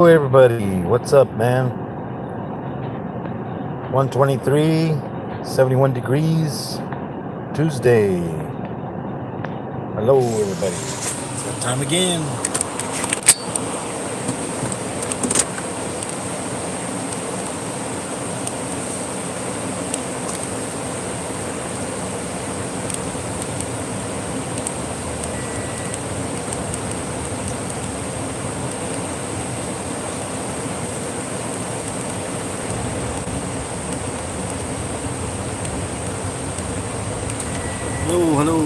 Hello, everybody. What's up, man? 123, 71 degrees, Tuesday. Hello, everybody. It's that time again. Hello, hello.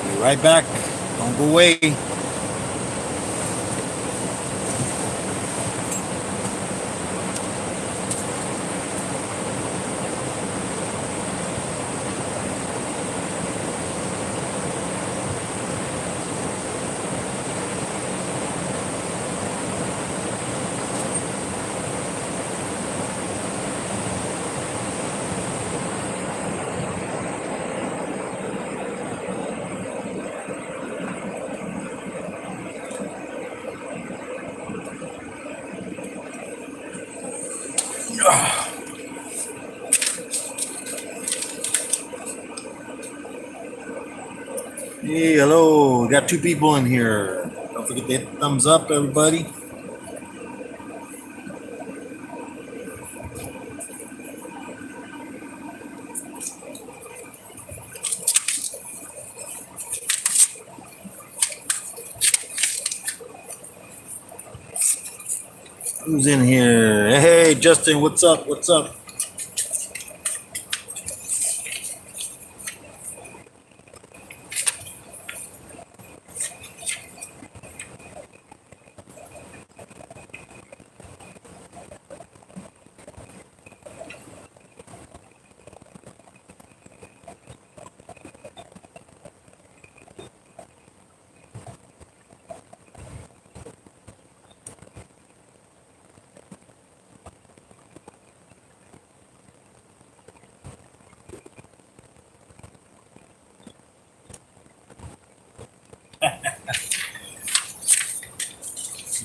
Be right back. Don't go away. Hey, hello. We got two people in here. Don't forget to hit the thumbs up, everybody. Who's in here? Hey, Justin, what's up? What's up?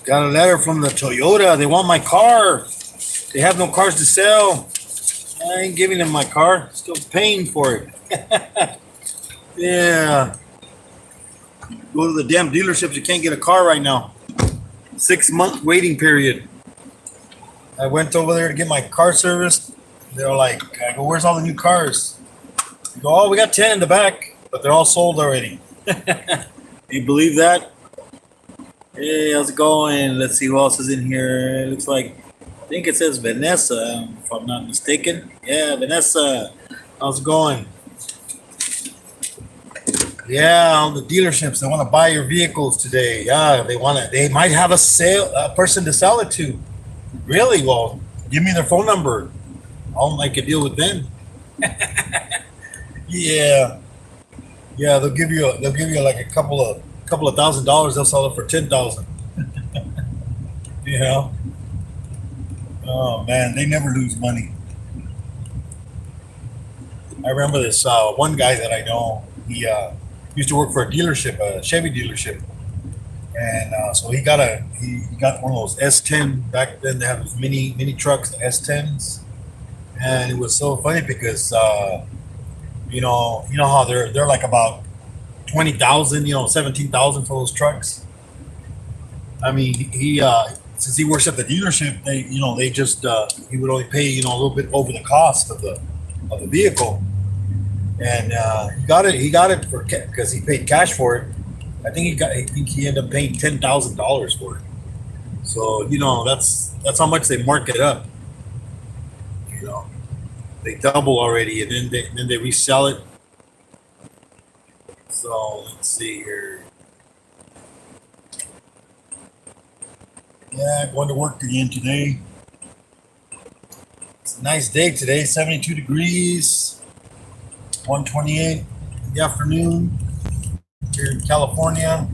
Got a letter from the Toyota. They want my car. They have no cars to sell. I ain't giving them my car. Still paying for it. Yeah. Go to the damn dealerships. You can't get a car right now. 6-month waiting period. I went over there to get my car serviced. They're like, I go, where's all the new cars? I go, oh, we got 10 in the back, but they're all sold already. You believe that? Hey, how's it going? Let's see who else is in here. It looks like, I think it says Vanessa, if I'm not mistaken. Yeah, Vanessa. How's it going? Yeah, all the dealerships, they want to buy your vehicles today. Yeah, they might have a person to sell it to. Really? Well, give me their phone number. I'll make a deal with them. Yeah. Yeah, they'll give you like a couple of $1,000. They'll sell it for 10,000. You know? Oh man, they never lose money. I remember this one guy that I know. He used to work for a dealership, a Chevy dealership, and so he got one of those S10 back then. They have those mini trucks, the S10s, and it was so funny because you know how they're like about 20,000, 17,000 for those trucks. I mean, he since he works at the dealership, they just he would only pay a little bit over the cost of the vehicle, and he got it for because he paid cash for it. I think he ended up paying $10,000 for it. So that's how much they mark it up. You know, they double already, and then they resell it. So let's see here. Yeah, going to work again today. It's a nice day today, 72 degrees, 128 in the afternoon here in California.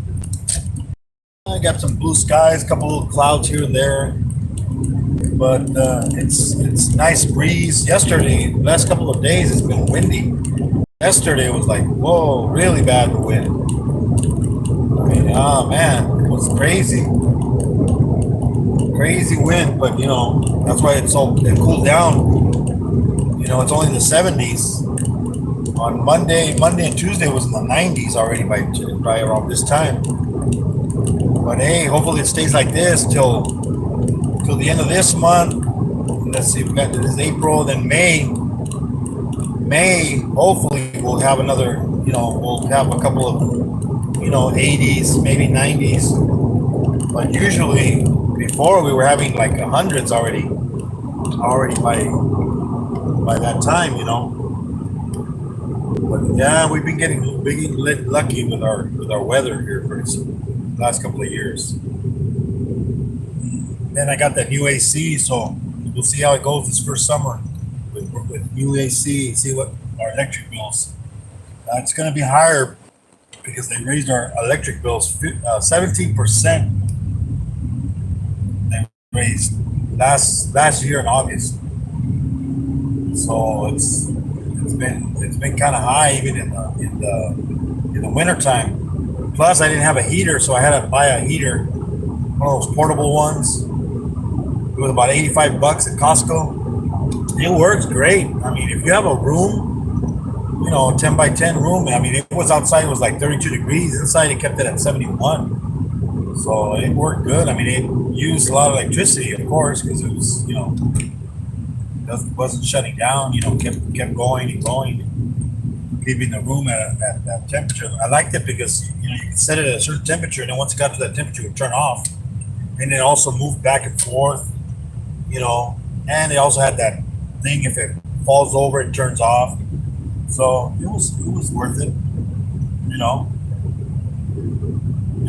I got some blue skies, a couple little clouds here and there. but it's nice breeze. Yesterday, last couple of days, it's been windy. Yesterday was like, whoa, really bad wind. I mean, oh man, it was crazy, crazy wind. But that's why it cooled down. It's only the 70s. On Monday and Tuesday was in the 90s already by around this time. But hey, hopefully it stays like this till the end of this month. Let's see, we got this April, then May. Hopefully we'll have another. We'll have a couple of 80s, maybe 90s. But usually before we were having like hundreds already by that time. But yeah, we've been getting lucky with our weather here for the last couple of years. Then I got that new AC, so we'll see how it goes this first summer with new AC. See what our electric bills. It's going to be higher because they raised our electric bills 17%. They raised last year in August, so it's been kind of high even in the winter time. Plus, I didn't have a heater, so I had to buy a heater, one of those portable ones. It was about $85 at Costco. It works great. I mean, if you have a room, 10 by 10 room. I mean, it was outside, it was like 32 degrees. Inside, it kept it at 71. So it worked good. I mean, it used a lot of electricity, of course, because it was, wasn't shutting down. Kept going and going, keeping the room at that temperature. I liked it because you could set it at a certain temperature, and then once it got to that temperature, it would turn off, and it also moved back and forth. And it also had that thing, if it falls over, it turns off. So it was worth it.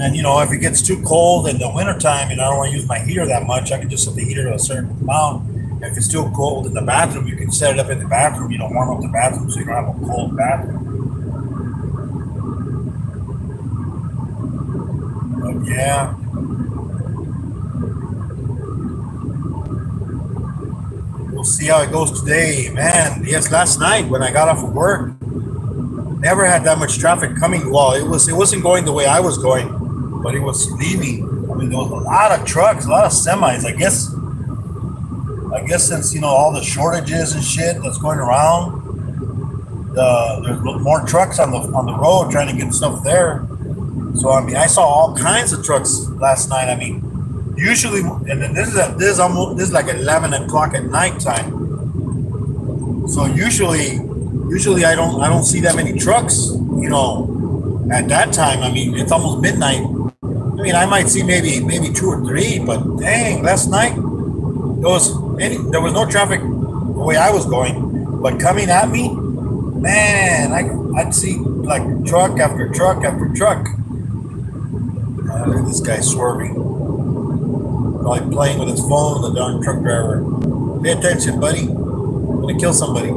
And if it gets too cold in the wintertime and I don't want to use my heater that much, I can just set the heater to a certain amount. If it's still cold in the bathroom, you can set it up in the bathroom, warm up the bathroom so you don't have a cold bathroom. But yeah. We'll see how it goes today. Man, yes, last night when I got off of work, never had that much traffic coming. Well, it wasn't going the way I was going, but it was leaving. I mean, there was a lot of trucks, a lot of semis. I guess since all the shortages and shit that's going around, there's more trucks on the road trying to get stuff there. So I mean, I saw all kinds of trucks last night. I mean, usually, and this is like 11 o'clock at night time. So usually I don't see that many trucks. At that time. I mean, it's almost midnight. I mean, I might see maybe two or three, but dang, last night there was no traffic the way I was going, but coming at me, man, I'd see like truck after truck after truck. Look at this guy swerving, probably playing with his phone. The darn truck driver. Pay attention, buddy. I'm gonna kill somebody.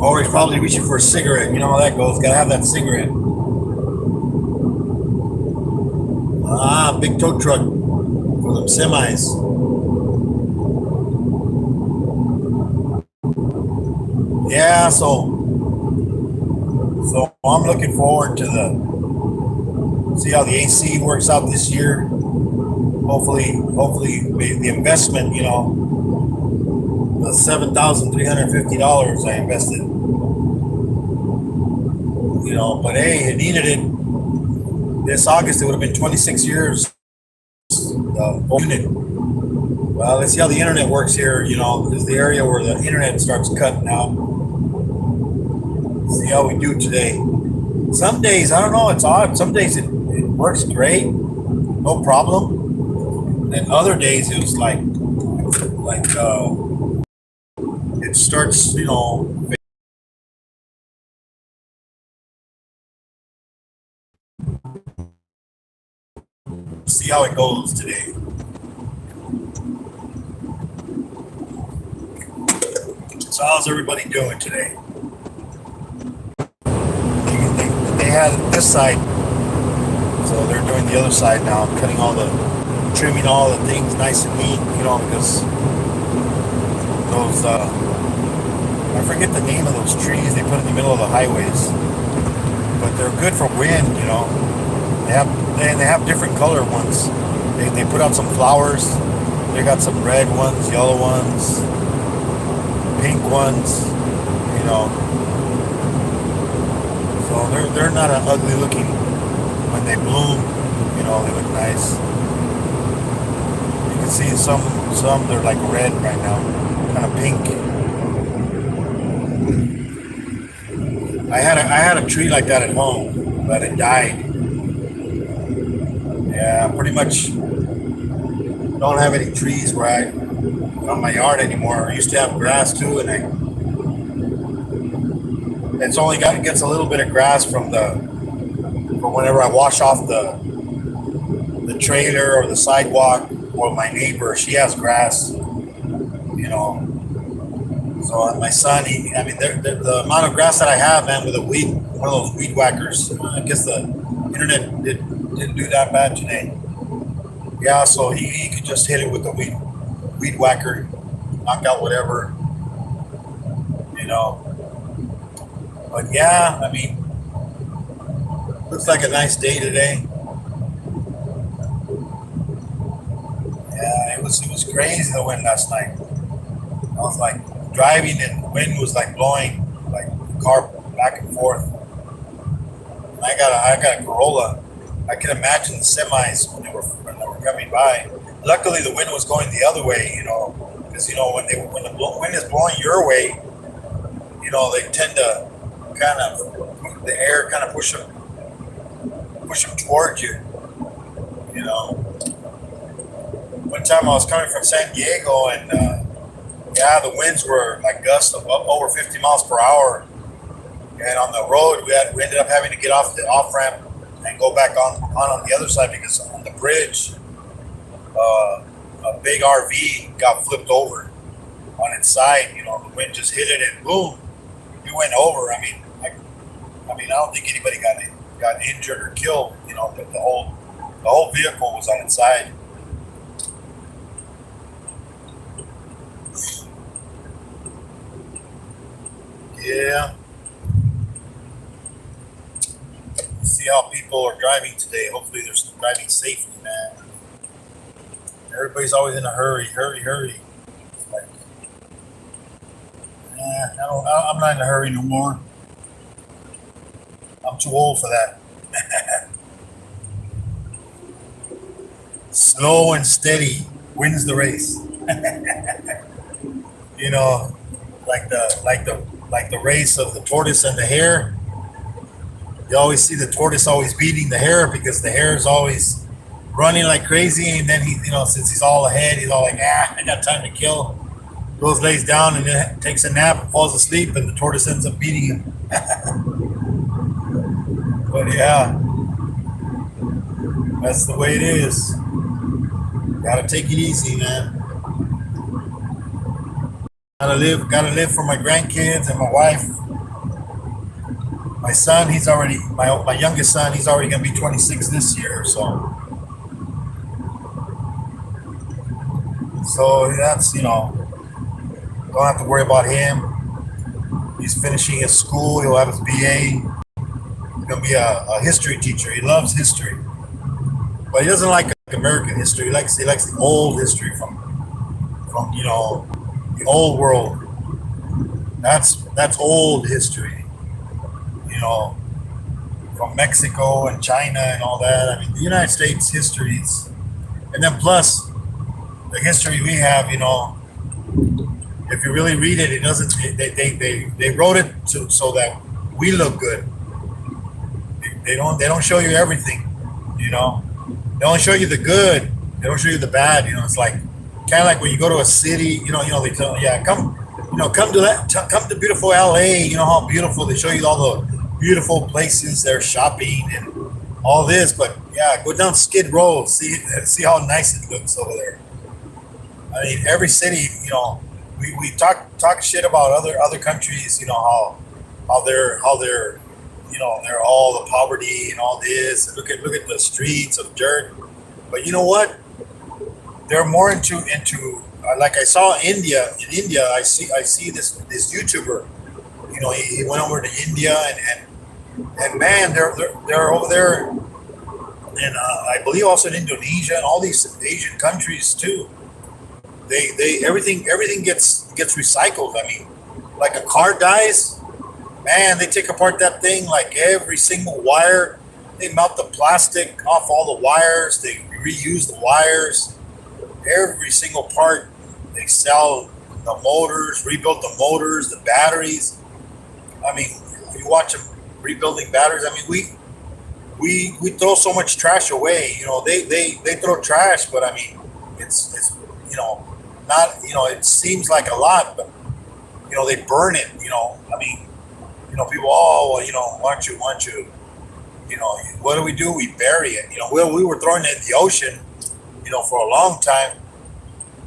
Or he's probably reaching for a cigarette. You know how that goes. Gotta have that cigarette. Big tow truck for them semis. Yeah, so I'm looking forward to see how the AC works out this year. Hopefully the investment, the $7,350 I invested, but hey, it needed it. This August it would have been 26 years. Unit. Well, let's see how the internet works here. This is the area where the internet starts cutting out. See how we do today. Some days, I don't know, it's odd. Some days it works great, no problem. And other days it was like it starts, see how it goes today. So how's everybody doing today? They had this side. So they're doing the other side now, cutting all the, trimming all the things nice and neat, because those, I forget the name of those trees they put in the middle of the highways, but they're good for wind. They have different color ones. They put out some flowers. They got some red ones, yellow ones, pink ones, you know. So they're not an ugly looking when they bloom, they look nice. You can see some they're like red right now, kind of pink. I had a tree like that at home, but it died. Yeah, pretty much don't have any trees on my yard anymore. I used to have grass too, and it gets a little bit of grass from whenever I wash off the trailer or the sidewalk, or my neighbor, she has grass, So my son, the amount of grass that I have, man, with one of those weed whackers. I guess the internet didn't do that bad today. Yeah, so he could just hit it with the weed whacker, knock out whatever, you know. But yeah, looks like a nice day today. Yeah, it was crazy the wind last night. I was like driving and the wind was like blowing like the car back and forth. And I got a Corolla. I can imagine the semis when they were coming by. Luckily, the wind was going the other way, because when the wind is blowing your way, they tend to the air kind of push them towards you. One time I was coming from San Diego, and the winds were like gusts of up over 50 miles per hour. And on the road, we ended up having to get off the off ramp and go back on the other side, because on the bridge, a big RV got flipped over on its side. The wind just hit it and boom, it went over. I don't think anybody got injured or killed. But the whole vehicle was on its side. Yeah. See how people are driving today. Hopefully they're driving safely, man. Everybody's always in a hurry. It's like, I'm not in a hurry no more. I'm too old for that. Slow and steady wins the race. Like the race of the tortoise and the hare. You always see the tortoise always beating the hare, because the hare is always running like crazy, and then since he's all ahead, he's all like, I got time to kill. Goes, lays down, and then takes a nap and falls asleep, and the tortoise ends up beating him. But yeah, that's the way it is. Gotta take it easy, man. Gotta live for my grandkids and my wife. My son, my youngest son, he's already gonna be 26 this year, so that's, don't have to worry about him. He's finishing his school. He'll have his BA. He's gonna be a history teacher. He loves history, but he doesn't like American history. He likes the old history from the old world. That's old history. From Mexico and China and all that. The United States histories, and then plus the history we have. If you really read it, it doesn't. They wrote it so that we look good. They don't show you everything. They only show you the good. They don't show you the bad. It's like kind of like when you go to a city. They tell come to beautiful LA. How beautiful. They show you all the beautiful places, they're shopping and all this, but yeah, go down Skid Row, see how nice it looks over there. Every city, we talk shit about other countries, how they're they're all the poverty and all this. And look at the streets of dirt. But you know what? They're more into like I saw India. In India, I see this YouTuber. He went over to India and man, they're over there, and I believe also in Indonesia and all these Asian countries too. They everything gets recycled. I mean, like a car dies, man, they take apart that thing like every single wire. They melt the plastic off all the wires. They reuse the wires, every single part. They sell the motors, rebuild the motors, the batteries. I mean, you watch them rebuilding batteries. I mean, we throw so much trash away. They throw trash, but I mean, it's not it seems like a lot, but they burn it. I mean, people. Oh, well, why don't you what do? We bury it. We were throwing it in the ocean, for a long time,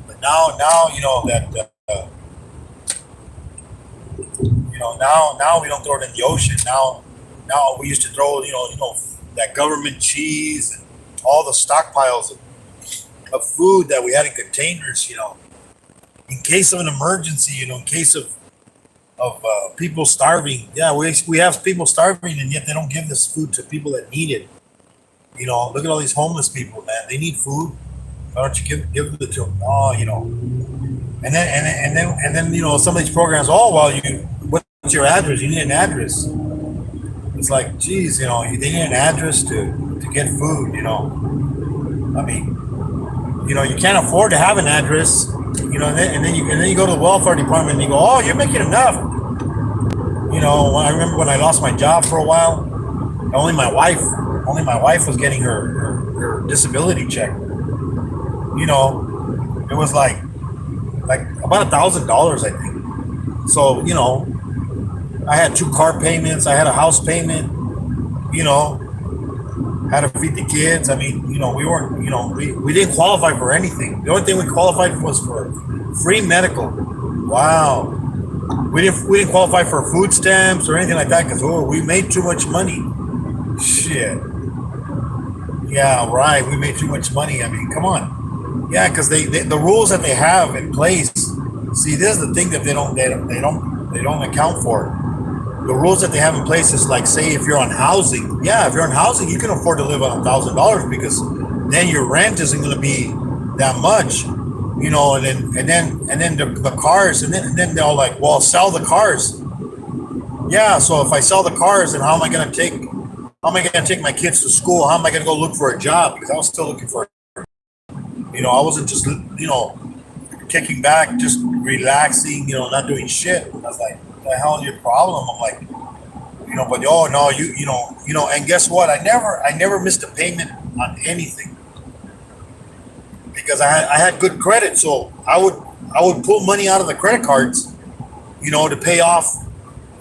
but now that. Now we don't throw it in the ocean. Now we used to throw, that government cheese and all the stockpiles of food that we had in containers, in case of an emergency, in case of people starving. Yeah, we have people starving, and yet they don't give this food to people that need it. Look at all these homeless people, man. They need food. Why don't you give it to them? Oh, and then some of these programs. Oh, well, what's your address? You need an address. It's like, geez, they need an address to get food. I mean, you can't afford to have an address. And then you go to the welfare department and you go, oh, you're making enough. I remember when I lost my job for a while. Only my wife was getting her disability check. It was like about $1,000, I think. So I had 2 car payments. I had a house payment. Had to feed the kids. I mean, we weren't. We didn't qualify for anything. The only thing we qualified for was for free medical. Wow. We didn't qualify for food stamps or anything like that because we made too much money. Shit. Yeah, right. We made too much money. I mean, come on. Yeah, because the rules that they have in place. See, this is the thing that they don't account for. The rules that they have in place is like, say, if you're on housing. Yeah, if you're on housing, you can afford to live on $1,000 because then your rent isn't going to be that much. And then the cars, and then they're all like, well, sell the cars. Yeah, so if I sell the cars, then how am I going to take my kids to school? How am I going to go look for a job? Because I was still looking for, I wasn't just, kicking back, just relaxing, not doing shit. I was like, what the hell is your problem? I'm like, but oh no, and guess what? I never missed a payment on anything because I had good credit. So I would pull money out of the credit cards, to pay off,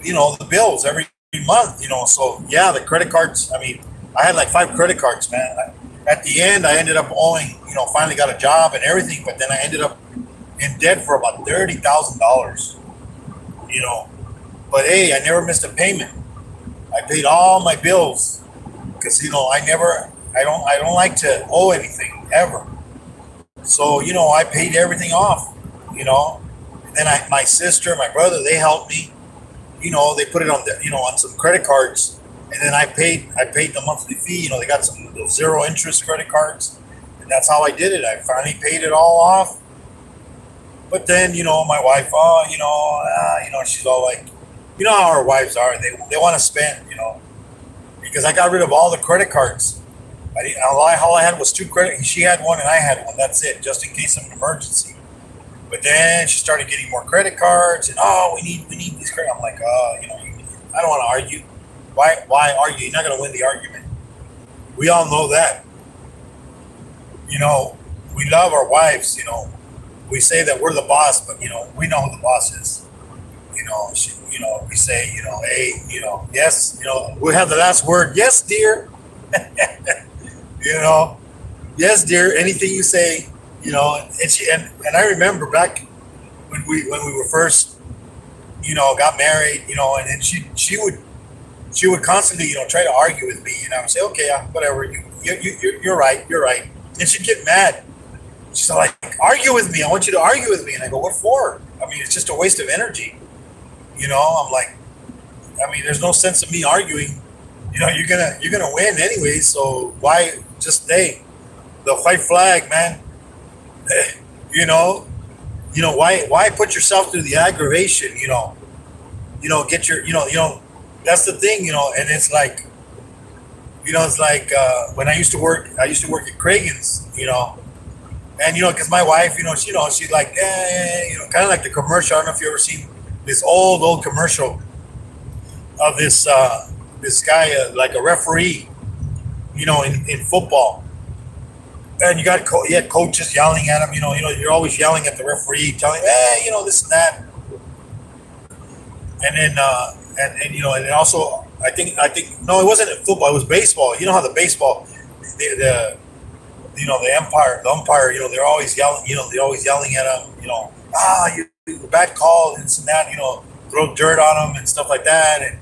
the bills every month, So yeah, the credit cards. I mean, I had like 5 credit cards, man. At the end, I ended up owing, finally got a job and everything, but then I ended up in debt for about $30,000. But hey, I never missed a payment. I paid all my bills because I don't like to owe anything ever. So I paid everything off. And then my sister, my brother, they helped me. They put it on on some credit cards, and then I paid the monthly fee. They got some those 0 interest credit cards, and that's how I did it. I finally paid it all off. But then my wife, she's all like, how our wives are. They want to spend, because I got rid of all the credit cards. All I had was 2 credit. She had one and I had one. That's it, just in case of an emergency. But then she started getting more credit cards, and we need these credit. I'm like, I don't want to argue. Why argue? You're not going to win the argument. We all know that. We love our wives. We say that we're the boss, but we know who the boss is. We say, hey, yes, we have the last word. Yes, dear. Yes, dear. Anything you say, and I remember back when we were first, got married, and then she would constantly, try to argue with me, and I would say, okay, whatever, you're right, you're right. And she'd get mad. She's like, argue with me. I want you to argue with me. And I go, what for? I mean, it's just a waste of energy. I'm like, I mean, there's no sense of me arguing. You're gonna win anyway. So why just stay? The white flag, man. Eh, You know, why put yourself through the aggravation? Get your, that's the thing. And it's like, when I used to work at Kragen's. And because my wife, she's like, kind of like the commercial. I don't know if you ever seen this old commercial of this guy, like a referee, in football, and you had coaches yelling at him. You're always yelling at the referee, telling, hey, this and that, and then and also I think no, it wasn't football. It was baseball. You know how the baseball, the umpire, they're always yelling, they're always yelling at him, you bad call, and this and that, throw dirt on him and stuff like that. And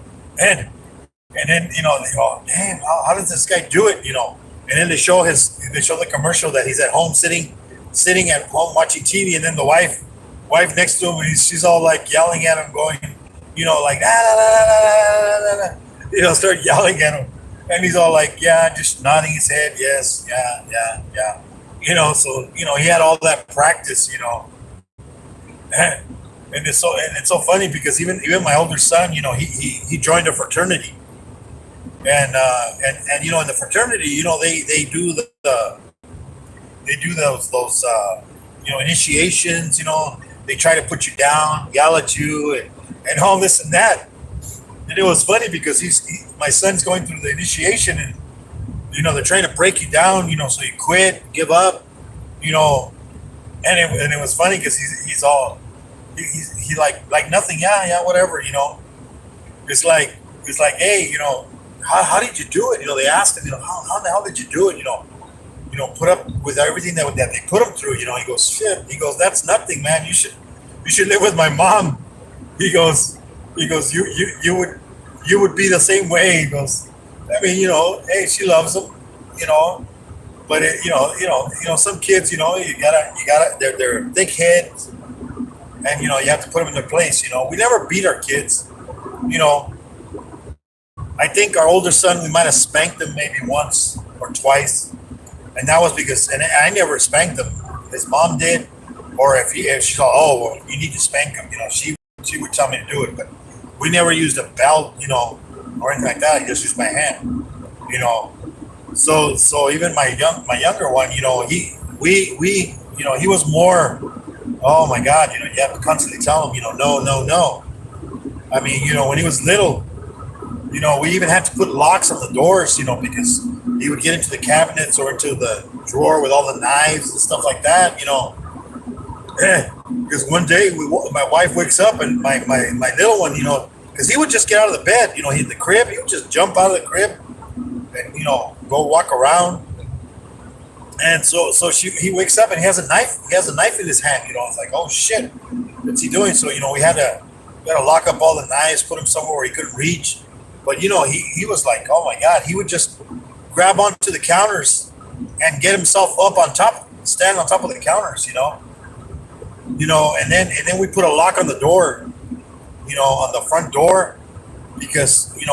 then, they go, damn, how does this guy do it? And then they show the commercial that he's at home sitting at home watching TV. And then the wife next to him, and she's all like yelling at him, going, like, ah, la, la, la, la, la, start yelling at him. And he's all like, yeah, just nodding his head. Yes. Yeah. Yeah. Yeah. So, he had all that practice, and it's so funny because even my older son, he joined a fraternity, and in the fraternity, they do those initiations. They try to put you down, yell at you, and all this and that. And it was funny because my son's going through the initiation, and they're trying to break you down, so you quit, give up, and it was funny because he's all he like nothing, yeah, whatever, it's like hey, how did you do it? They asked him, how the hell did you do it? Put up with everything that they put him through. He goes, shit. He goes, that's nothing, man. You should live with my mom. He goes, you would be the same way. He goes, I mean, hey, she loves him, but some kids, you gotta, they're thick heads, and you have to put them in their place. We never beat our kids. I think our older son, we might have spanked him maybe once or twice, and that was because, and I never spanked him. His mom did, or if she thought, oh, well, you need to spank him, she would tell me to do it, but we never used a belt, or anything like that. I just used my hand, So even my younger one, he was more. Oh my God, you have to constantly tell him, no. I mean, when he was little, we even had to put locks on the doors, because he would get into the cabinets or into the drawer with all the knives and stuff like that, Because one day my wife wakes up and my little one, because he would just get out of the bed, he the crib, he would just jump out of the crib and go walk around. And so he wakes up and he has a knife. He has a knife in his hand. It's like, oh shit, what's he doing? So we had to lock up all the knives, put him somewhere where he couldn't reach. But he was like, oh my God, he would just grab onto the counters and get himself up on top, stand on top of the counters, and then we put a lock on the door, on the front door, because he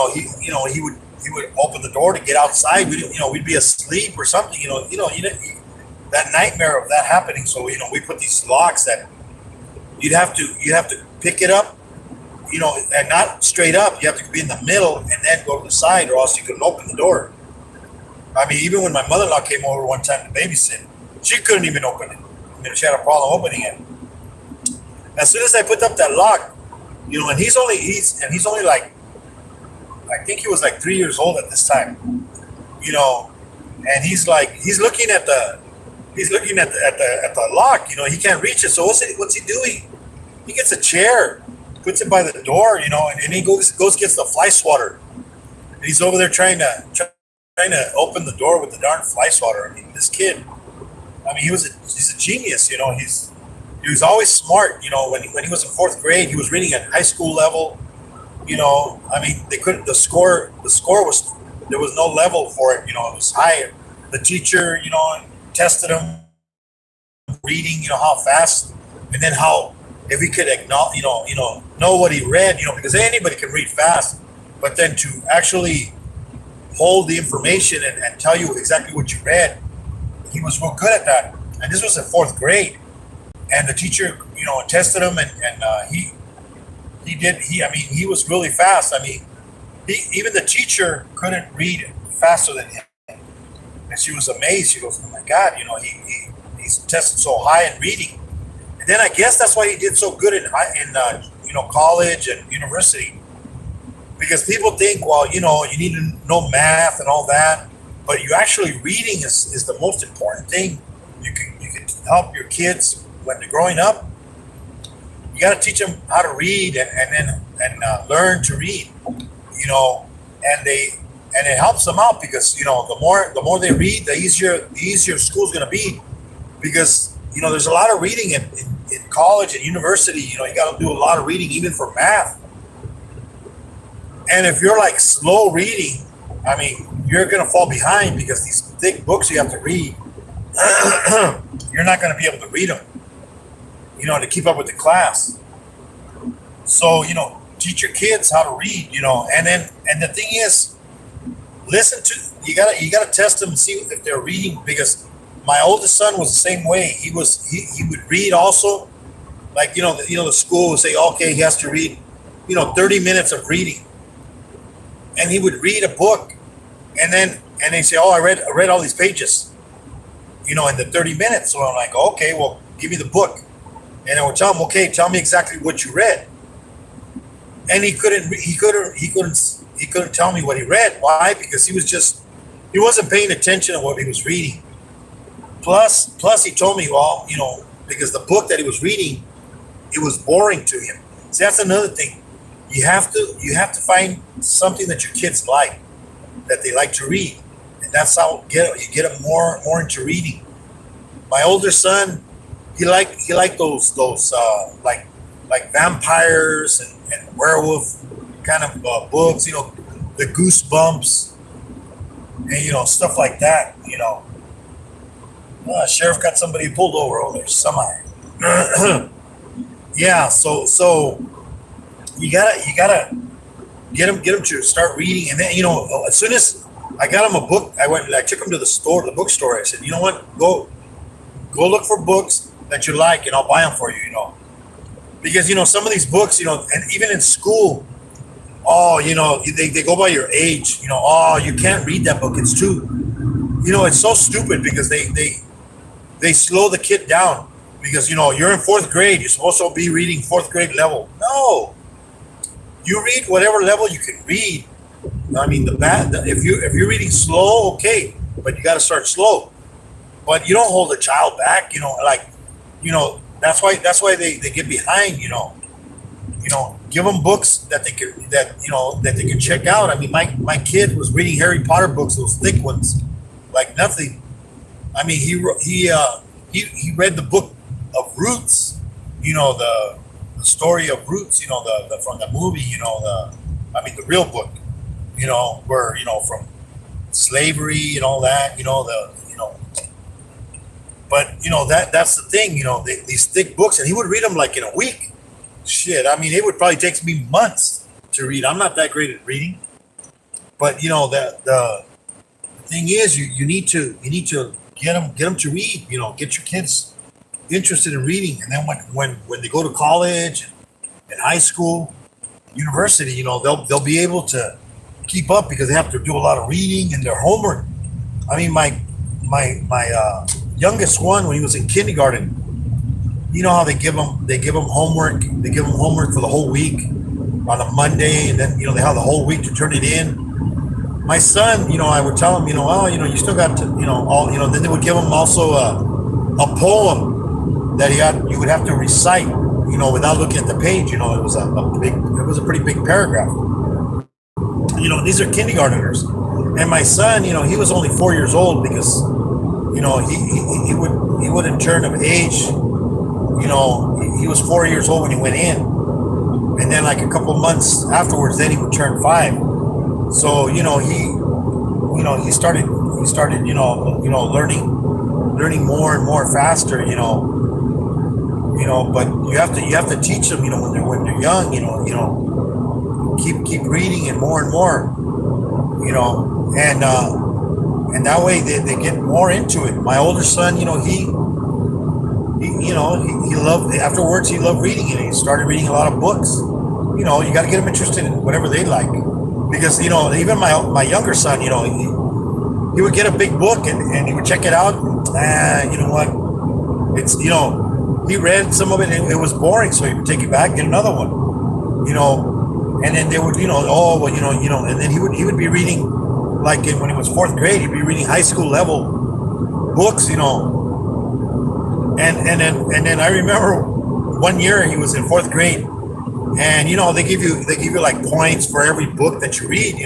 would open the door to get outside. We'd be asleep or something, that nightmare of that happening. So we put these locks that you'd have to pick it up, and not straight up. You have to be in the middle and then go to the side, or else you couldn't open the door. I mean, even when my mother-in-law came over one time to babysit, she couldn't even open it. She had a problem opening it. As soon as I put up that lock, and he's only like, I think he was like 3 years old at this time, and he's looking at the lock, he can't reach it. So what's he doing? He gets a chair, puts it by the door, and he goes gets the fly swatter. And he's over there trying to open the door with the darn fly swatter. I mean, this kid, he's a genius, he was always smart, when he was in fourth grade, he was reading at high school level, I mean, they couldn't. The score was there was no level for it. It was higher. The teacher, tested him reading. How fast, and then how if he could acknowledge, know what he read. Because anybody can read fast, but then to actually hold the information and tell you exactly what you read, he was real good at that. And this was in fourth grade, and the teacher, tested him, and he did. I mean, he was really fast. I mean, even the teacher couldn't read faster than him, and she was amazed. She goes, "Oh my God, he's tested so high in reading." And then I guess that's why he did so good in college and university, because people think, well, you need to know math and all that, but you actually reading is the most important thing. You can help your kids when they're growing up. You got to teach them how to read and learn to read, and it helps them out because the more they read, the easier school's going to be, because there's a lot of reading in college and university. You got to do a lot of reading even for math. And if you're like slow reading, I mean, you're going to fall behind because these thick books you have to read, you're not going to be able to read them, to keep up with the class. So, teach your kids how to read, and the thing is, you gotta test them and see if they're reading, because my oldest son was the same way. He would read also, like, the school would say, okay, he has to read, 30 minutes of reading. And he would read a book, and they say, oh, I read all these pages, in the 30 minutes. So I'm like, okay, well, give me the book. And I would tell him, okay, tell me exactly what you read. And he couldn't tell me what he read. Why? Because he wasn't paying attention to what he was reading. Plus he told me, well, because the book that he was reading, it was boring to him. See, that's another thing. You have to find something that your kids like, that they like to read, and that's how you get them more into reading. My older son, he liked those like vampires and werewolf kind of books, the Goosebumps, and stuff like that. Sheriff got somebody pulled over there, somewhere. Yeah, so you gotta get them to start reading, and then as soon as I got him a book, I took him to the bookstore. I said, you know what, go look for books that you like, and I'll buy them for you. Because some of these books, and even in school, they go by your age. You can't read that book, it's too, it's so stupid, because they slow the kid down, because you're in fourth grade, you're supposed to be reading fourth grade level. No, you read whatever level you can read. I mean, if you're reading slow, okay, but you got to start slow. But you don't hold a child back, that's why they get behind. Give them books that they can check out. I mean, my kid was reading Harry Potter books, those thick ones, like nothing. I mean, he read the book of Roots, the story of Roots, the from the movie, the real book, where from slavery and all that, But that's the thing, these thick books, and he would read them like in a week. Shit, I mean, it would probably take me months to read. I'm not that great at reading, but the thing is, you need to get them to read. Get your kids interested in reading, and then when they go to college and high school, university, they'll be able to keep up, because they have to do a lot of reading and their homework. I mean, my youngest one, when he was in kindergarten, how they give them homework. They give them homework for the whole week on a Monday, and then they have the whole week to turn it in. My son, I would tell him, you still got to, Then they would give him also a poem that you would have to recite, without looking at the page. It was a pretty big paragraph. These are kindergartners, and my son, he was only 4 years old, because he wouldn't turn of age. He was 4 years old when he went in, and and then like a couple months afterwards, then he would turn 5. So he started learning more and more faster. But you have to teach them. When they're young. Keep reading it more and more. And that way they get more into it. My older son, he loved, afterwards he loved reading, and he started reading a lot of books. You got to get him interested in whatever they like, because even my younger son, he would get a big book, and he would check it out. You know what? He read some of it, and it was boring, so he would take it back, get another one. And then they would, oh well, and then he would be reading, like when he was fourth grade, he'd be reading high school level books. And then I remember one year he was in fourth grade, and they give you like points for every book that you read.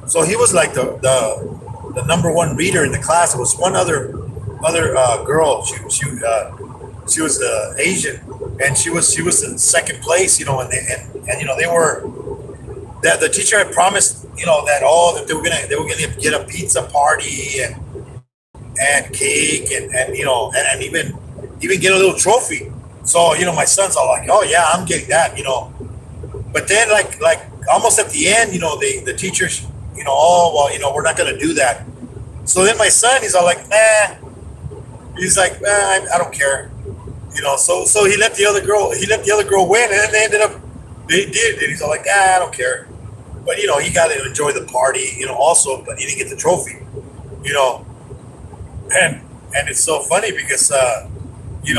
So he was like the number one reader in the class. It was one other girl. She was Asian, and she was in second place. And they were, that the teacher had promised that they were gonna get a pizza party and cake and even get a little trophy. So my son's all like, oh yeah, I'm getting that. But then like almost at the end, the teachers, oh well, we're not gonna do that. So then my son, he's all like, nah. He's like, nah, I don't care. So he let the other girl win, and then they did, and he's all like, I don't care. But he got to enjoy the party, also, but he didn't get the trophy. And it's so funny because he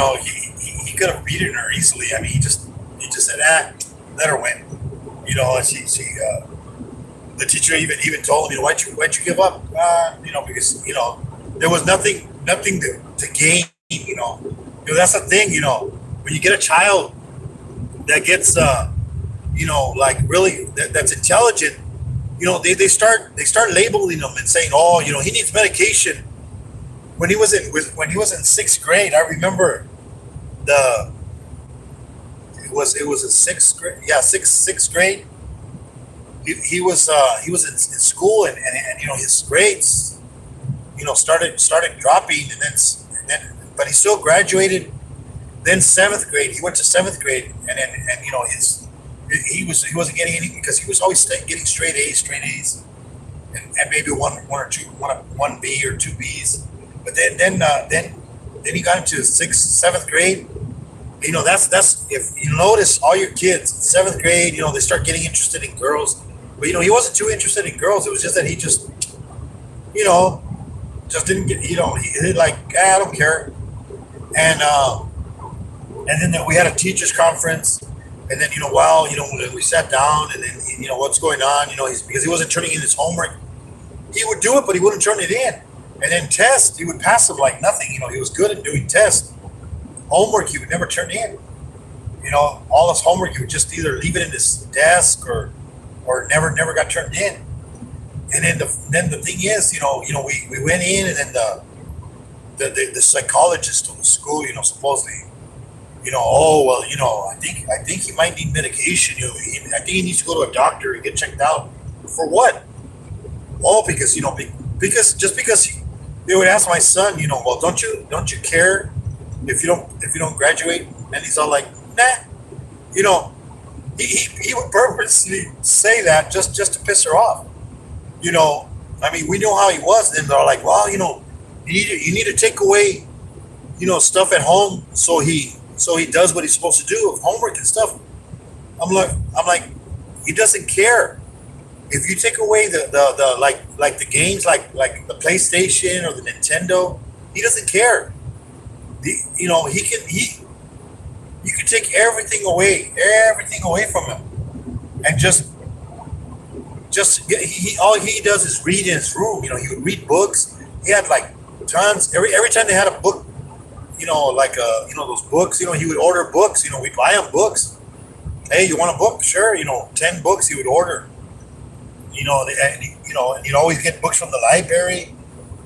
could have beaten her easily. I mean, he just said, let her win. The teacher even told him, why'd you give up? Because there was nothing to gain. That's the thing. When you get a child that gets like really that's intelligent, they start labeling them and saying, oh, he needs medication. When he was in sixth grade, I remember it was in sixth grade. Yeah, sixth grade. He was in school, and his grades started dropping, and then but he still graduated. Then seventh grade, he went to seventh grade, and he wasn't getting any, because he was always getting straight A's, and maybe one B or two B's. But then he got into seventh grade. That's if you notice, all your kids in seventh grade, they start getting interested in girls. But he wasn't too interested in girls. It was just that he just didn't get. He like, I don't care. And then we had a teachers conference, and then we sat down, and then what's going on. Because he wasn't turning in his homework. He would do it, but he wouldn't turn it in. And then tests, he would pass them like nothing. He was good at doing tests. Homework, he would never turn in. All his homework, he would just either leave it in his desk or never got turned in. And then the thing is, we went in, and then the psychologist of the school, supposedly, oh well, I think he might need medication. I think he needs to go to a doctor and get checked out. For what? Oh, because because they would ask my son, well, don't you care if you don't graduate? And he's all like, nah. He would purposely say that just to piss her off. I mean, we know how he was. And they're like, well, you need to take away, stuff at home so he does what he's supposed to do, homework and stuff. I'm like, he doesn't care. If you take away the like the games, like the PlayStation or the Nintendo, he doesn't care. You can take everything away from him, and just all he does is read in his room. He would read books. He had like tons. Every time they had a book, those books. He would order books. We'd buy him books. Hey, you want a book? Sure. 10 books he would order. And you'd always get books from the library,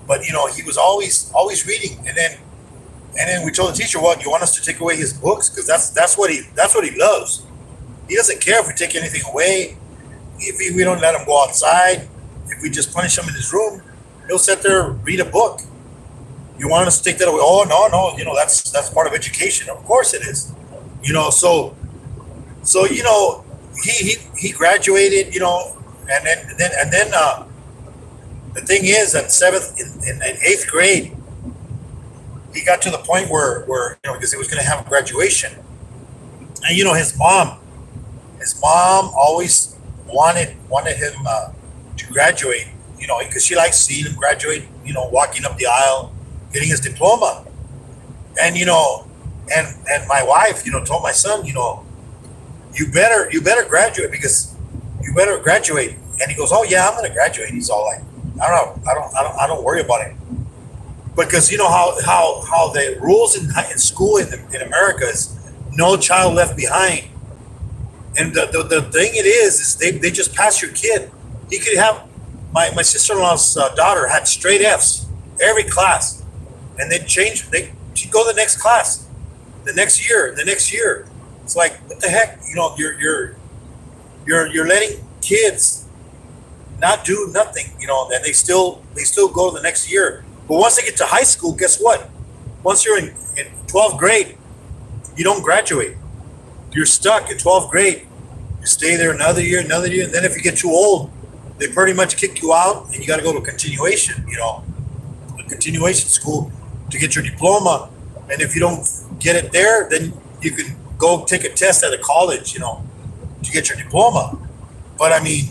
but he was always reading. And then we told the teacher, well, you want us to take away his books, because that's what he loves. He doesn't care if we take anything away. If we don't let him go outside, if we just punish him in his room, he'll sit there, read a book. You want us to take that away? Oh, no, that's part of education. Of course it is. So he graduated, and then the thing is, at seventh in eighth grade, he got to the point where because he was going to have a graduation, and his mom always wanted him to graduate, because she likes seeing him graduate, walking up the aisle, getting his diploma, and and my wife, told my son, you better graduate, because you better graduate. And he goes, oh yeah, I'm gonna graduate. He's all like, I don't worry about it, because how the rules in school in America is no child left behind. And the thing it is they just pass your kid. He could have my sister-in-law's daughter had straight F's every class, and she'd go to the next class, the next year. It's like, what the heck, you're letting kids not do nothing, and they still go to the next year. But once they get to high school, guess what? Once you're in 12th grade, you don't graduate. You're stuck in 12th grade. You stay there another year, and then if you get too old, they pretty much kick you out, and you got to go to continuation, a continuation school to get your diploma. And if you don't get it there, then you can go take a test at a college, to get your diploma. But I mean,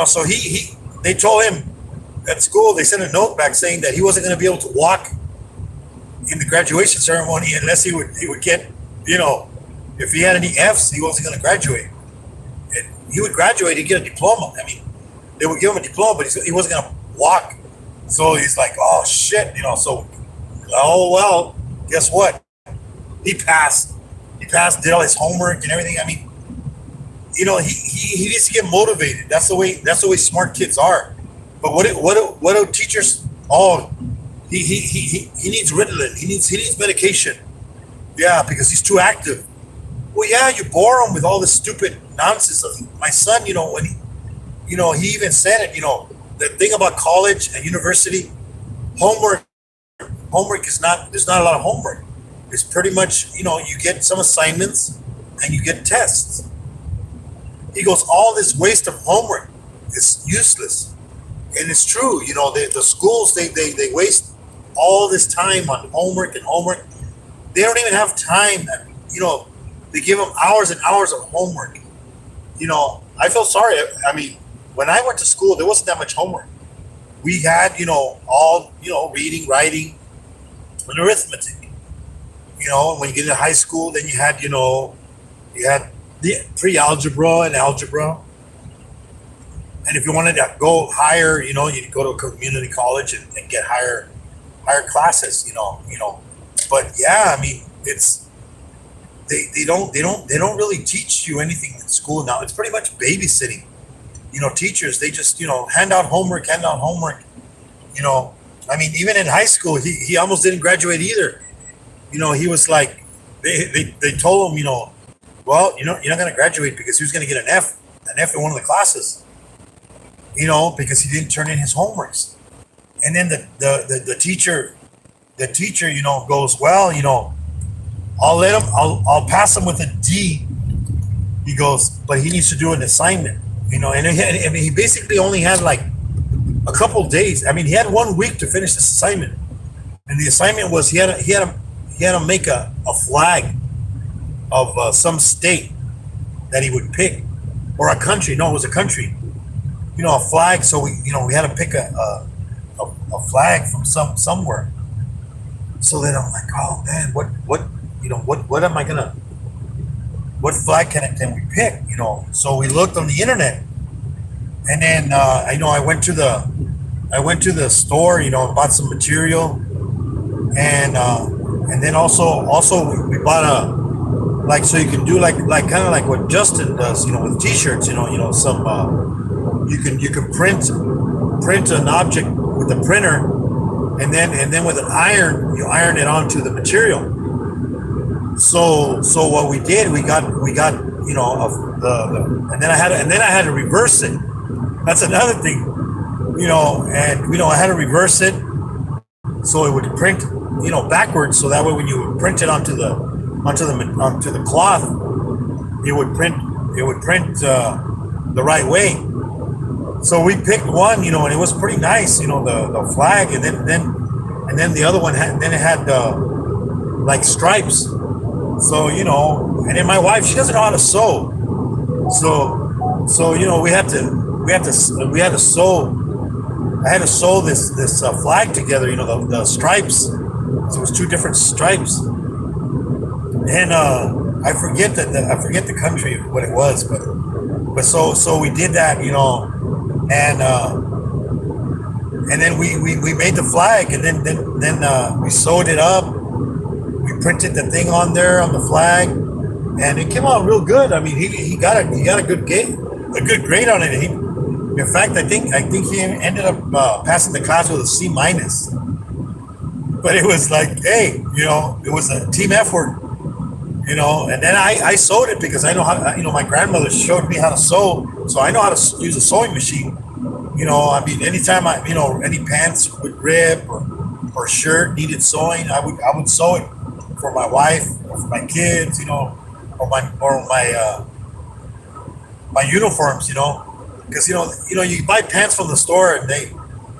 so they told him at school, they sent a note back saying that he wasn't going to be able to walk in the graduation ceremony unless he would get, if he had any F's, he wasn't going to graduate. And he would graduate, he'd get a diploma. I mean, they would give him a diploma, but he wasn't going to walk. So he's like, oh shit, so, oh well, guess what? He passed, did all his homework and everything. I mean, he needs to get motivated. That's the way smart kids are. But what do teachers? Oh, he needs Ritalin. He needs medication. Yeah, because he's too active. Well, yeah, you bore him with all this stupid nonsense. My son, when he even said it. The thing about college and university, homework is not. There's not a lot of homework. It's pretty much, you get some assignments and you get tests. He goes, all this waste of homework is useless. And it's true, the schools, they waste all this time on homework. They don't even have time, they give them hours and hours of homework. I feel sorry. I mean, when I went to school, there wasn't that much homework. We had, all, reading, writing, and arithmetic. When you get into high school, then you had the pre-algebra and algebra. And if you wanted to go higher, you'd go to a community college and get higher classes, But yeah, I mean, it's they don't really teach you anything in school now. It's pretty much babysitting. Teachers, they just hand out homework. I mean, even in high school, he almost didn't graduate either. He was like, they told him, well, you're not going to graduate because he was going to get an F in one of the classes, because he didn't turn in his homeworks. And then the teacher, goes, well, I'll pass him with a D. He goes, but he needs to do an assignment, and he basically only had like a couple days. I mean, he had 1 week to finish this assignment. And the assignment was he had to make a flag of some state that he would pick, or a country. No, it was a country. A flag. So we had to pick a flag from somewhere. So then I'm like, oh man, what am I gonna? What flag can we pick? So we looked on the internet, and then I went to the store, and bought some material, and then also we bought a, so you can do like kind of like what Justin does, with t-shirts, some you can print an object with a printer, and then with an iron you iron it onto the material. So what we did, we got and then I had to reverse it. That's another thing, and I had to reverse it so it would print, backwards. So that way, when you print it onto the cloth, it would print the right way. So we picked one, and it was pretty nice, the flag, and then the other one it had like stripes. So and then my wife, she doesn't know how to sew. So we had to sew. I had to sew this flag together. The stripes. So it was two different stripes, and I forget the country what it was, but so we did that, and then we made the flag, and then we sewed it up. We printed the thing on there on the flag, and it came out real good. I mean, he got a good grade on it. In fact, I think he ended up passing the class with a C minus. But it was like, hey, it was a team effort, And then I sewed it because I know how. My grandmother showed me how to sew, so I know how to use a sewing machine. I mean, anytime any pants would rip or shirt needed sewing, I would sew it for my wife or for my kids, or my uniforms, because you buy pants from the store and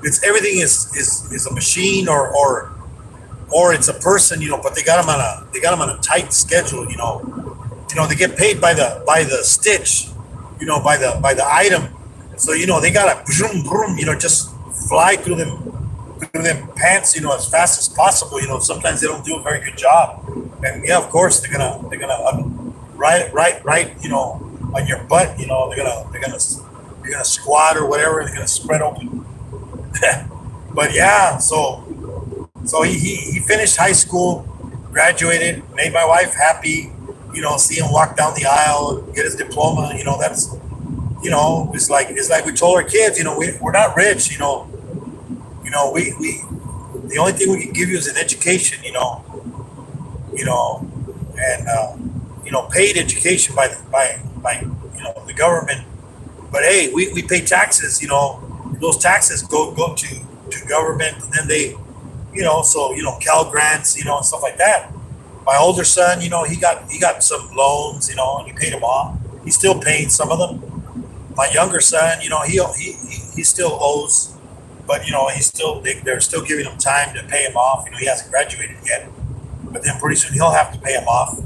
it's everything is a machine or it's a person, but they got them on a tight schedule, they get paid by the stitch, by the item, so they gotta vroom, vroom, just fly through them pants, as fast as possible. Sometimes they don't do a very good job, and yeah, of course they're gonna right, on your butt. They're gonna squat or whatever. They're gonna spread open. But yeah, so he finished high school, graduated, made my wife happy. See him walk down the aisle, get his diploma. That's it's like we told our kids. We're not rich. We the only thing we can give you is an education. And paid education by the government. But hey, we pay taxes. Those taxes go to government, and then they, Cal grants, and stuff like that. My older son, he got some loans, and he paid them off. He's still paying some of them. My younger son, he still owes, but they're still giving him time to pay him off. He hasn't graduated yet, but then pretty soon he'll have to pay him off.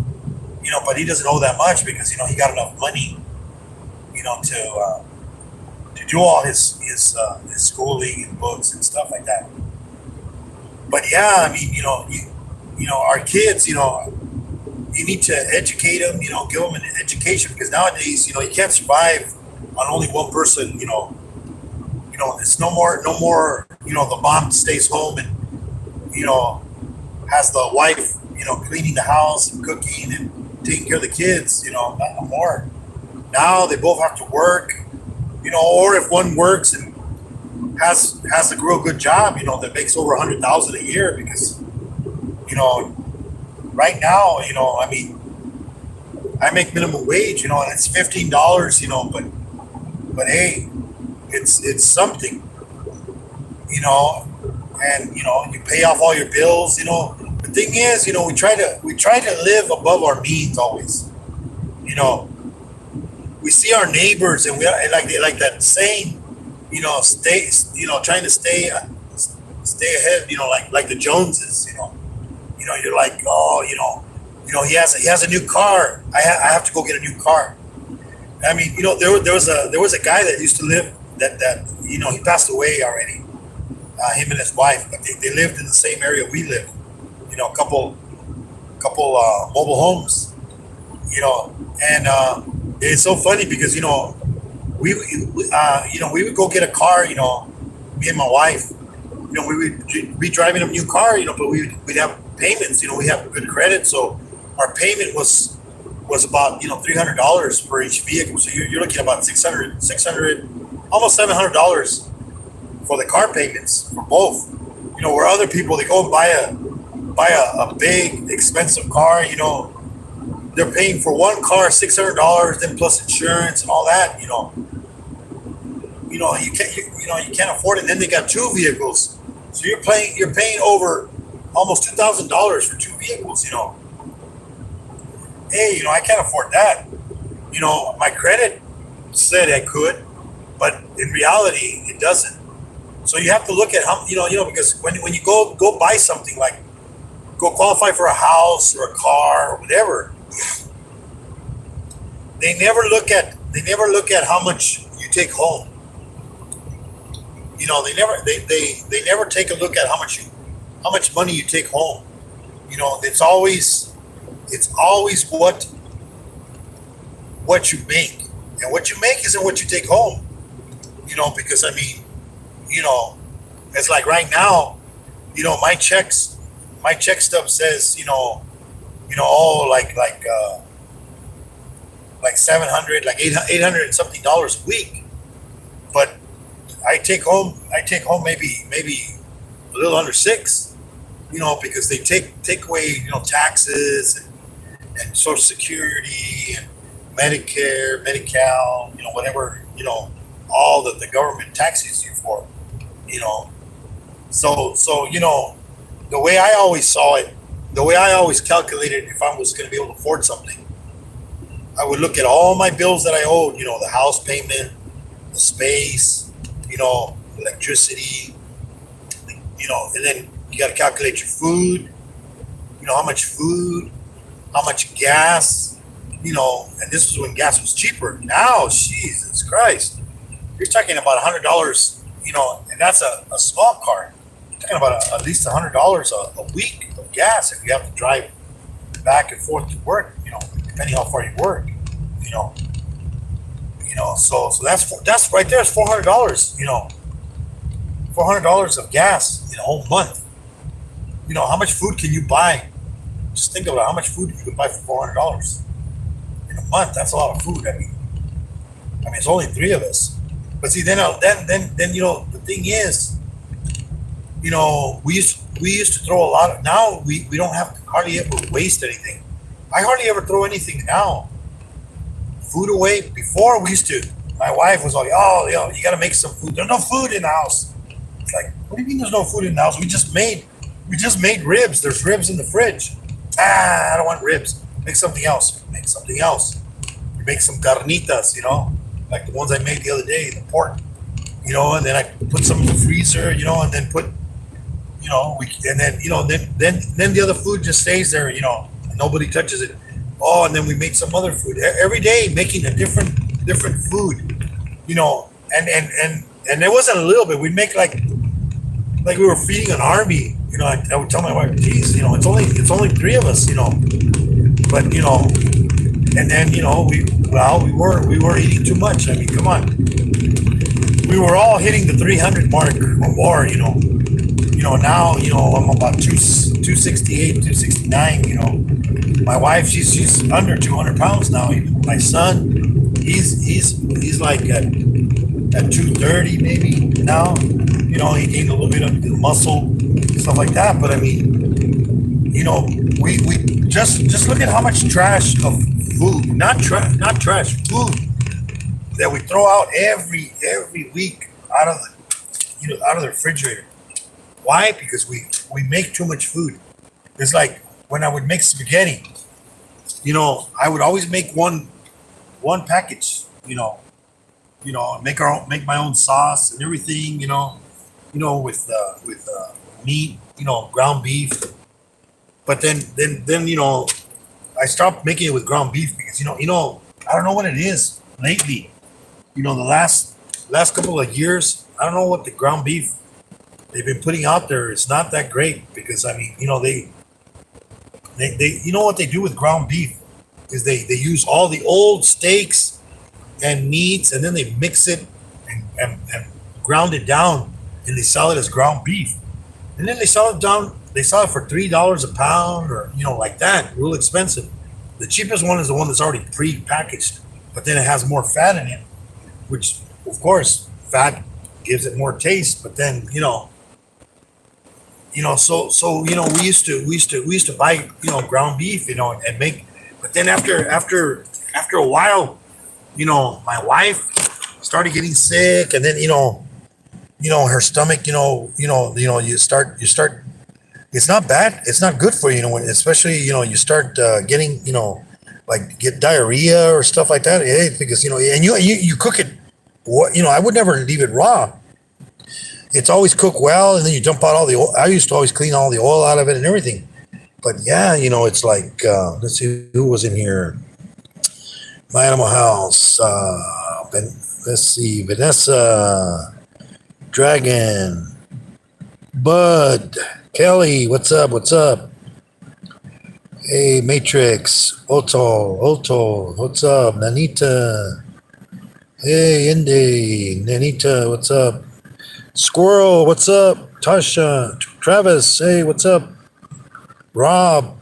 But he doesn't owe that much because he got enough money, to do all his schooling and books and stuff like that. But yeah, I mean, our kids, you need to educate them, give them an education, because nowadays, you can't survive on only one person. It's no more. The mom stays home and has the wife, cleaning the house and cooking and taking care of the kids. Not no more. Now they both have to work. Or if one works and has a real good job, that makes over 100,000 a year, because right now, I mean, I make minimum wage, and it's $15, but hey, it's something, and you pay off all your bills. The thing is, we try to live above our means always. We see our neighbors, and we like that saying, stay, trying to stay ahead, like the Joneses. You're like, oh, he has a new car. I have to go get a new car. I mean, there was a guy that used to live that he passed away already. Him and his wife, but they lived in the same area we live. A couple mobile homes. And it's so funny because we would go get a car. Me and my wife. We would be driving a new car. But we'd have payments. We have good credit, so our payment was about $300 for each vehicle. So you're looking at about 600, almost $700 for the car payments for both. Where other people, they go and buy a big expensive car, they're paying for one car $600, then plus insurance and all that. You can't afford it. Then they got two vehicles, so you're paying over almost $2,000 for two vehicles. Hey, I can't afford that. My credit said I could, but in reality, it doesn't. So you have to look at how because when you go buy something, like go qualify for a house or a car or whatever, they never look at how much you take home. They never take a look at how much money you take home. It's always what you make, and what you make isn't what you take home. Because it's like right now, my check stub says, oh, like 700, like 800 and something dollars a week. But I take home maybe a little under six, because they take away, taxes and Social Security and Medicare, Medi-Cal, whatever, all that the government taxes you for, So, the way I always saw it, the way I always calculated if I was going to be able to afford something, I would look at all my bills that I owed, the house payment, the space, electricity, and then you got to calculate your food, how much food, how much gas, and this was when gas was cheaper. Now, Jesus Christ, you're talking about $100, and that's a small car. You're talking about at least $100 a week of gas if you have to drive back and forth to work, depending how far you work, so that's right there is $400, $400 of gas in a whole month. How much food can you buy? Just think about how much food you could buy for $400 in a month. That's a lot of food. I mean, it's only three of us. But see, then the thing is, we used to throw a lot of. Now we don't have to hardly ever waste anything. I hardly ever throw anything now. Food away. Before we used to. My wife was like, "Oh, you got to make some food. There's no food in the house." It's like, what do you mean there's no food in the house? We just made ribs. There's ribs in the fridge. I don't want ribs. Make something else. Make something else. Make some carnitas, like the ones I made the other day, the pork, and then I put some in the freezer, and then put, then the other food just stays there, and nobody touches it. Oh, and then we make some other food every day, making a different food, and it wasn't a little bit. We'd make like we were feeding an army. I would tell my wife, geez, it's only three of us, but and then we were eating too much. I mean, come on, we were all hitting the 300 mark or more. Now I'm about 268, 269. My wife, she's under 200 pounds now. Even my son, he's like at 230 maybe now. He gained a little bit of muscle, stuff like that. But I mean, we just look at how much trash of food, not trash, food that we throw out every week out of the refrigerator. Why? Because we make too much food. It's like when I would make spaghetti, I would always make one package, make my own sauce and everything, with meat, ground beef. But then I stopped making it with ground beef because I don't know what it is lately. The last couple of years, I don't know what the ground beef they've been putting out there. It's not that great because they what they do with ground beef is they use all the old steaks and meats, and then they mix it and ground it down, and they sell it as ground beef, and then they sell it for $3 a pound, or like that, real expensive. The cheapest one is the one that's already pre-packaged, but then it has more fat in it, which of course fat gives it more taste. But then so we used to buy ground beef, and But then after a while, my wife started getting sick, and then her stomach, you start. It's not bad. It's not good for you, especially you start getting like get diarrhea or stuff like that. Because and you cook it. What I would never leave it raw. It's always cooked well, and then you dump out all the oil. I used to always clean all the oil out of it and everything. But yeah, it's like let's see who was in here. My Animal House. Let's see, Vanessa, Dragon, Bud, Kelly. What's up? What's up? Hey, Matrix, Otto. What's up? Nanita. Hey, Indy, Nanita. What's up? Squirrel. What's up? Tasha, Travis. Hey, what's up? Rob.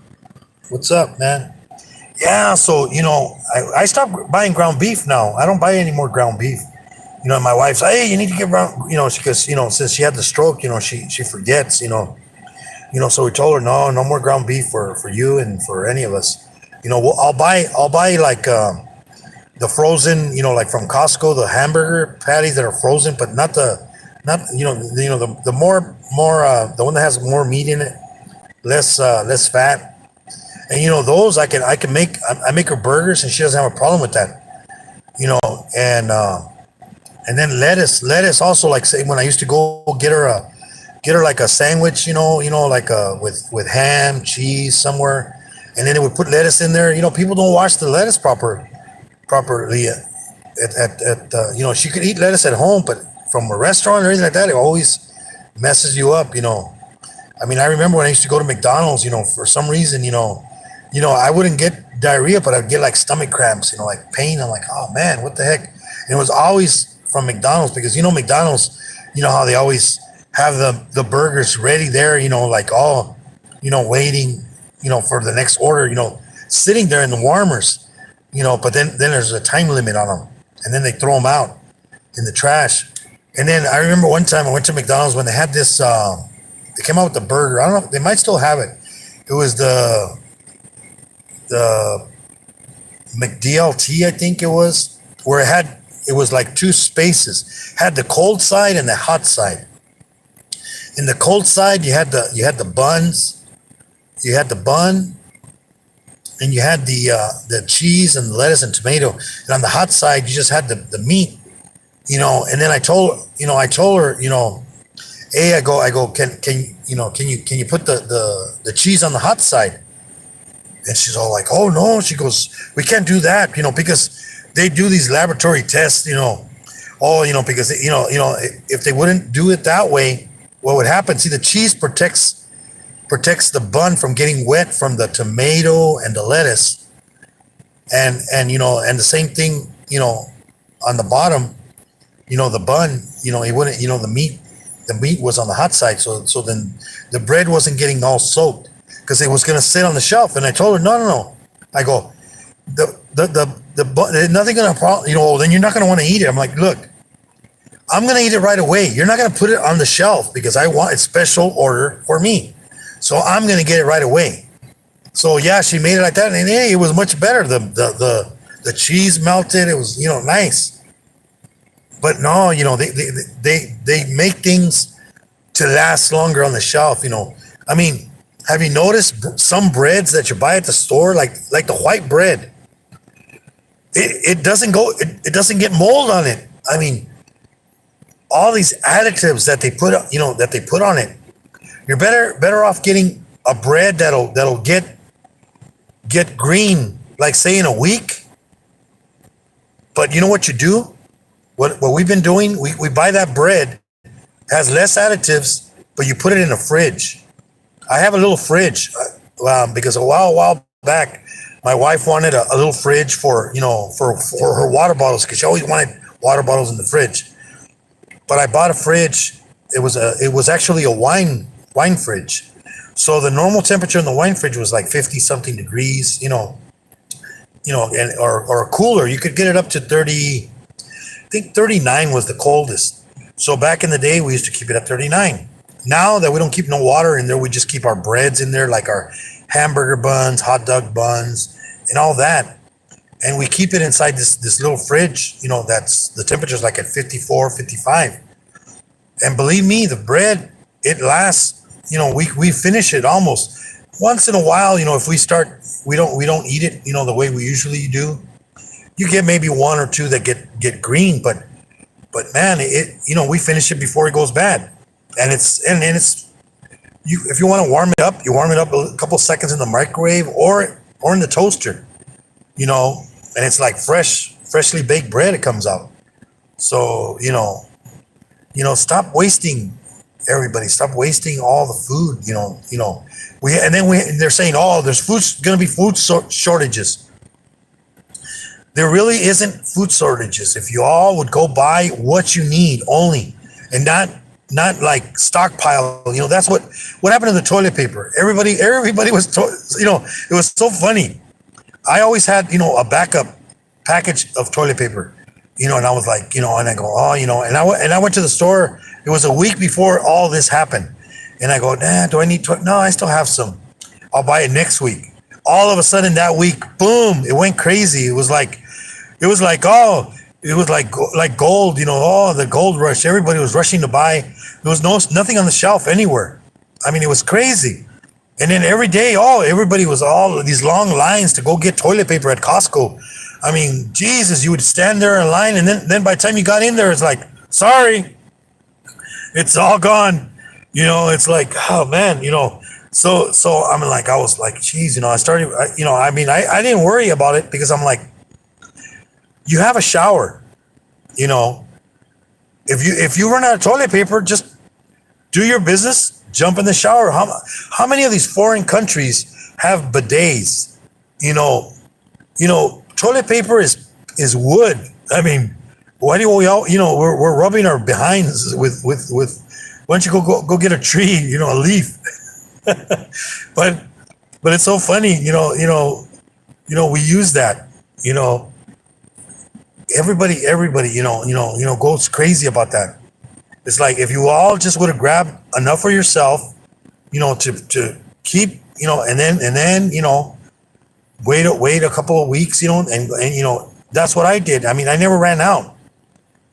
What's up, man? Yeah, so I stopped buying ground beef now. I don't buy any more ground beef. My wife's like, hey, you need to get ground. Because since she had the stroke, she forgets. So we told her no more ground beef for you and for any of us. I'll buy like the frozen, like from Costco, the hamburger patties that are frozen, but not the more the one that has more meat in it, less fat. And those I can make. I make her burgers, and she doesn't have a problem with that. And then lettuce also, like say when I used to go get her like a sandwich, like with ham, cheese somewhere, and then it would put lettuce in there. People don't wash the lettuce properly. She could eat lettuce at home, but from a restaurant or anything like that, it always messes you up. I mean, I remember when I used to go to McDonald's, for some reason, I wouldn't get diarrhea, but I'd get like stomach cramps, like pain. I'm like, oh man, what the heck? And it was always from McDonald's because, McDonald's, how they always have the burgers ready there, like all, waiting, for the next order, sitting there in the warmers, but then there's a time limit on them, and then they throw them out in the trash. And then I remember one time I went to McDonald's when they had this, they came out with the burger. I don't know, they might still have it. It was the McDLT, I think it was, where it was like two spaces, had the cold side and the hot side. In the cold side, you had the buns, you had the bun, and you had the cheese and lettuce and tomato. And on the hot side, you just had the meat, And then I told her, hey, I go, can you put the cheese on the hot side? And she's all like, oh no, she goes, we can't do that, because they do these laboratory tests, because if they wouldn't do it that way, what would happen? See, the cheese protects the bun from getting wet from the tomato and the lettuce, and the same thing, on the bottom, the bun, it wouldn't, the meat was on the hot side, so then the bread wasn't getting all soaked because it was going to sit on the shelf. And I told her, no. I go, the nothing going to, then you're not going to want to eat it. I'm like, look, I'm going to eat it right away. You're not going to put it on the shelf because I want a special order for me. So I'm going to get it right away. So yeah, she made it like that. And hey, it was much better. The cheese melted. It was, nice. But no, they make things to last longer on the shelf. I mean, have you noticed some breads that you buy at the store, like the white bread? It doesn't get mold on it. I mean, all these additives that they put on it. You're better off getting a bread that'll get green, like say in a week. But you know what you do? What we've been doing, we buy that bread, has less additives, but you put it in a fridge. I have a little fridge because a while back, my wife wanted a little fridge for her water bottles because she always wanted water bottles in the fridge. But I bought a fridge. It was actually a wine fridge. So the normal temperature in the wine fridge was like 50 something degrees, or a cooler. You could get it up to 30. I think 39 was the coldest. So back in the day, we used to keep it at 39. Now that we don't keep no water in there, we just keep our breads in there, like our hamburger buns, hot dog buns, and all that. And we keep it inside this little fridge, that's the temperature's like at 54, 55. And believe me, the bread, it lasts, we finish it almost. Once in a while, if we don't eat it, the way we usually do. You get maybe one or two that get green, but man, we finish it before it goes bad. And it's you if you want to warm it up, you warm it up a couple seconds in the microwave or in the toaster, and it's like freshly baked bread it comes out. So, stop wasting, everybody. Stop wasting all the food, they're saying, oh, there's going to be food shortages. There really isn't food shortages if you all would go buy what you need only, and not like stockpile. That's what happened to the toilet paper. Everybody was, it was so funny. I always had, a backup package of toilet paper, and I was like, and I go, oh, and I went to the store. It was a week before all this happened, and I go, nah, do I need to? No, I still have some. I'll buy it next week. All of a sudden that week, boom, it went crazy. It was like, oh, it was like gold, oh, the gold rush. Everybody was rushing to buy. There was nothing on the shelf anywhere. I mean, it was crazy. And then every day, everybody was all these long lines to go get toilet paper at Costco. I mean, Jesus, you would stand there in line, and then by the time you got in there, it's like, sorry, it's all gone. It's like, oh man, So I'm like, I was like, geez, I started, I didn't worry about it because I'm like, you have a shower, if you run out of toilet paper, just do your business, jump in the shower. How many of these foreign countries have bidets? Toilet paper is wood. I mean, why do we all, we're rubbing our behinds with why don't you go get a tree, a leaf? but it's so funny, we use that, everybody, goes crazy about that. It's like if you all just would have grabbed enough for yourself, to keep, and then wait a couple of weeks, and that's what I did. I mean, I never ran out,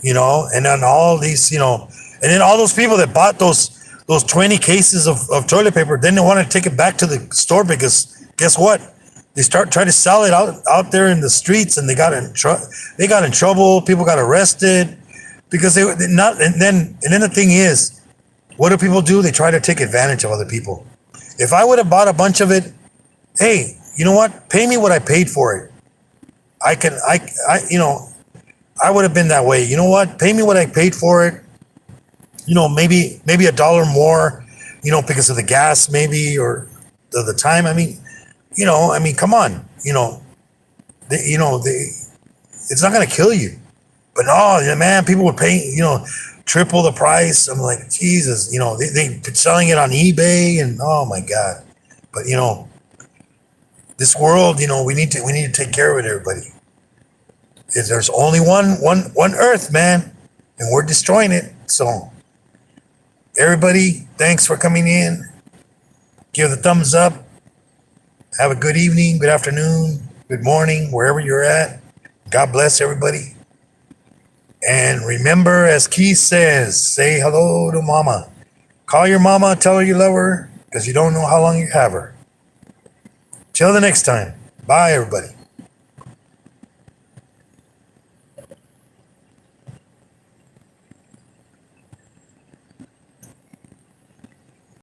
and then all these, and then all those people that bought those 20 cases of toilet paper, then they want to take it back to the store because guess what? They trying to sell it out there in the streets, and they got in trouble. People got arrested because they not. And then the thing is, what do people do? They try to take advantage of other people. If I would have bought a bunch of it, hey, you know what? Pay me what I paid for it. I would have been that way. You know what? Pay me what I paid for it. Maybe $1 more, because of the gas, maybe, or the time. I mean, come on, it's not going to kill you. But no, man, people would pay, triple the price. I'm like, Jesus, they selling it on eBay, and oh my God. But this world, we need to take care of it, everybody. There's only one Earth, man, and we're destroying it. So everybody, thanks for coming in. Give the thumbs up. Have a good evening, good afternoon, good morning, wherever you're at. God bless everybody. And remember, as Keith says, say hello to mama. Call your mama, tell her you love her, because you don't know how long you have her. Till the next time. Bye, everybody.